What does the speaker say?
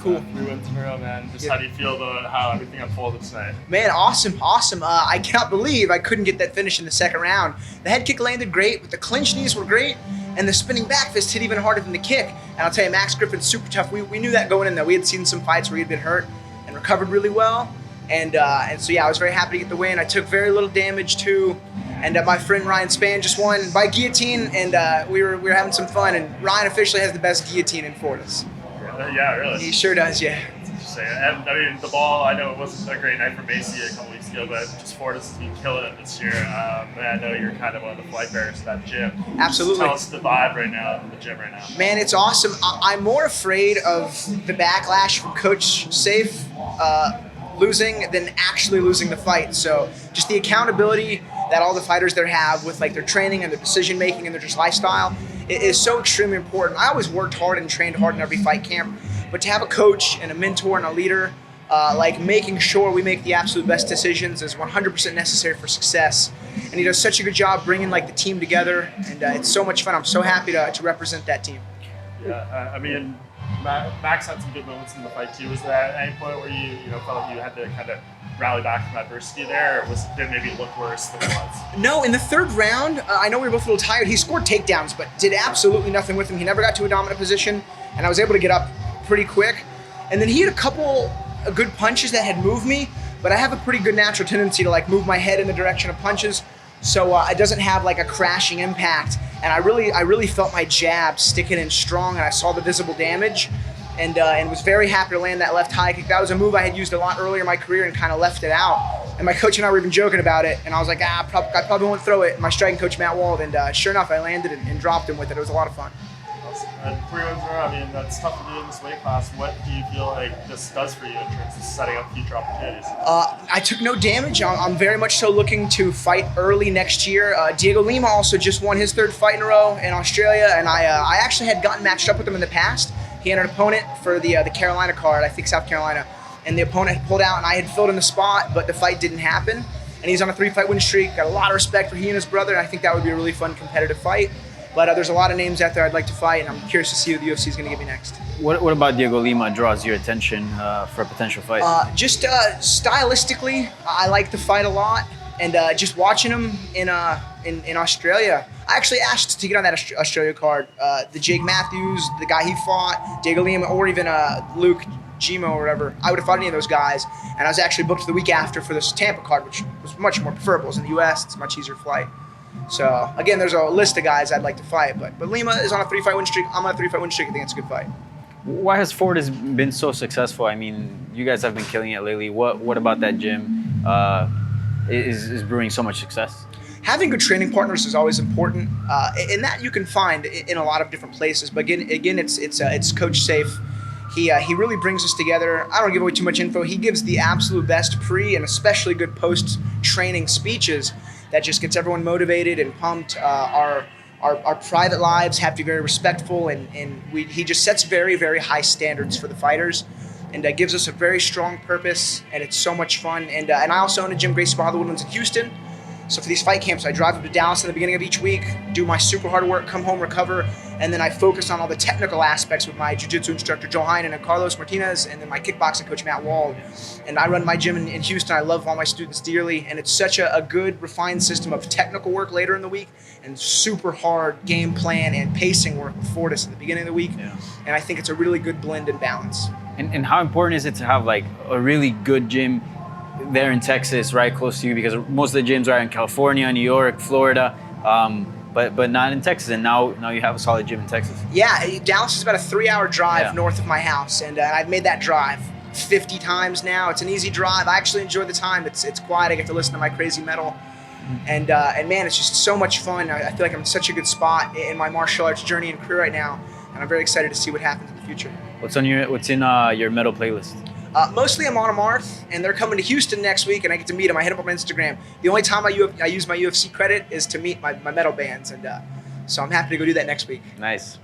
Cool. 3 wins in a row, man. Just how do you feel about how everything unfolded tonight? Man, awesome. I cannot believe I couldn't get that finish in the second round. The head kick landed great, but the clinch knees were great, and the spinning back fist hit even harder than the kick. And I'll tell you, Max Griffin's super tough. We knew that going in, that we had seen some fights where he'd been hurt and recovered really well. And so, yeah, I was very happy to get the win. I took very little damage, too. And my friend Ryan Spann just won by guillotine, and we were having some fun. And Ryan officially has the best guillotine in Fortis. Yeah, really. He sure does, yeah. That's interesting. And I mean, the ball, I know it wasn't a great night for Macy a couple weeks ago, but just Fortis has been killing it this year. And I know you're kind of one of the flight bearers to that gym. Absolutely. Just tell us the vibe right now in the gym right now. Man, it's awesome. I'm more afraid of the backlash from Coach Safe losing than actually losing the fight. So just the accountability that all the fighters there have with like their training and their decision making and their just lifestyle is so extremely important. I always worked hard and trained hard in every fight camp, but to have a coach and a mentor and a leader like making sure we make the absolute best decisions is 100% necessary for success. And he does such a good job bringing like the team together, and it's so much fun. I'm so happy to represent that team. Yeah, I mean, Max had some good moments in the fight too. Was there at any point where you felt like you had to kind of rally back from adversity there, or did it maybe look worse than it was? No, in the third round, I know we were both a little tired. He scored takedowns, but did absolutely nothing with him. He never got to a dominant position, and I was able to get up pretty quick. And then he had a couple of good punches that had moved me, but I have a pretty good natural tendency to like move my head in the direction of punches, so it doesn't have like a crashing impact. And I really felt my jab sticking in strong, and I saw the visible damage, and was very happy to land that left high kick. That was a move I had used a lot earlier in my career and kind of left it out. And my coach and I were even joking about it, and I was like, I probably won't throw it. And my striking coach, Matt Wald, and sure enough, I landed and dropped him with it. It was a lot of fun. Awesome. 3 wins in a row, I mean, that's tough to do in this weight class. What do you feel like this does for you in terms of setting up future opportunities? I took no damage. I'm very much so looking to fight early next year. Diego Lima also just won his 3rd fight in a row in Australia, and I actually had gotten matched up with him in the past. He had an opponent for the Carolina card, I think South Carolina, and the opponent had pulled out, and I had filled in the spot, but the fight didn't happen. And he's on a 3-fight win streak. Got a lot of respect for he and his brother, and I think that would be a really fun competitive fight. But there's a lot of names out there I'd like to fight, and I'm curious to see who the UFC is going to give me next. What about Diego Lima draws your attention for a potential fight? Just stylistically, I like the fight a lot, and just watching him in Australia. I actually asked to get on that Australia card. The Jake Matthews, the guy he fought, Diego Lima, or even Luke Gimo or whatever. I would have fought any of those guys, and I was actually booked the week after for this Tampa card, which was much more preferable. It's in the U.S. It's a much easier flight. So again, there's a list of guys I'd like to fight, but Lima is on a 3-fight win streak. I'm on a 3-fight win streak. I think it's a good fight. Why has Fortis been so successful? I mean, you guys have been killing it lately. What about that gym is brewing so much success? Having good training partners is always important, and that you can find in a lot of different places. But again, it's Coach Safe. He really brings us together. I don't give away too much info. He gives the absolute best pre and especially good post-training speeches that just gets everyone motivated and pumped. Our private lives have to be very respectful, and he just sets very, very high standards for the fighters, and gives us a very strong purpose, and it's so much fun. And I also own a gym, Gracie Barra Woodlands in Houston. So for these fight camps, I drive up to Dallas in the beginning of each week, do my super hard work, come home, recover, and then I focus on all the technical aspects with my jiu-jitsu instructor, Joe Heinen, and Carlos Martinez, and then my kickboxing coach, Matt Wald. And I run my gym in Houston. I love all my students dearly, and it's such a good, refined system of technical work later in the week and super hard game plan and pacing work with Fortis at the beginning of the week. Yeah. And I think it's a really good blend and balance. And how important is it to have like a really good gym there in Texas, right close to you? Because most of the gyms are in California, New York, Florida, but not in Texas. And now you have a solid gym in Texas. Yeah, Dallas is about a 3-hour drive north of my house, and I've made that drive 50 times now. It's an easy drive. I actually enjoy the time. It's quiet. I get to listen to my crazy metal, and man, it's just so much fun. I feel like I'm in such a good spot in my martial arts journey and career right now, and I'm very excited to see what happens in the future. What's in your metal playlist? Mostly I'm on Marth, and they're coming to Houston next week, and I get to meet them. I hit them up on Instagram. The only time I use my UFC credit is to meet my metal bands, and so I'm happy to go do that next week. Nice.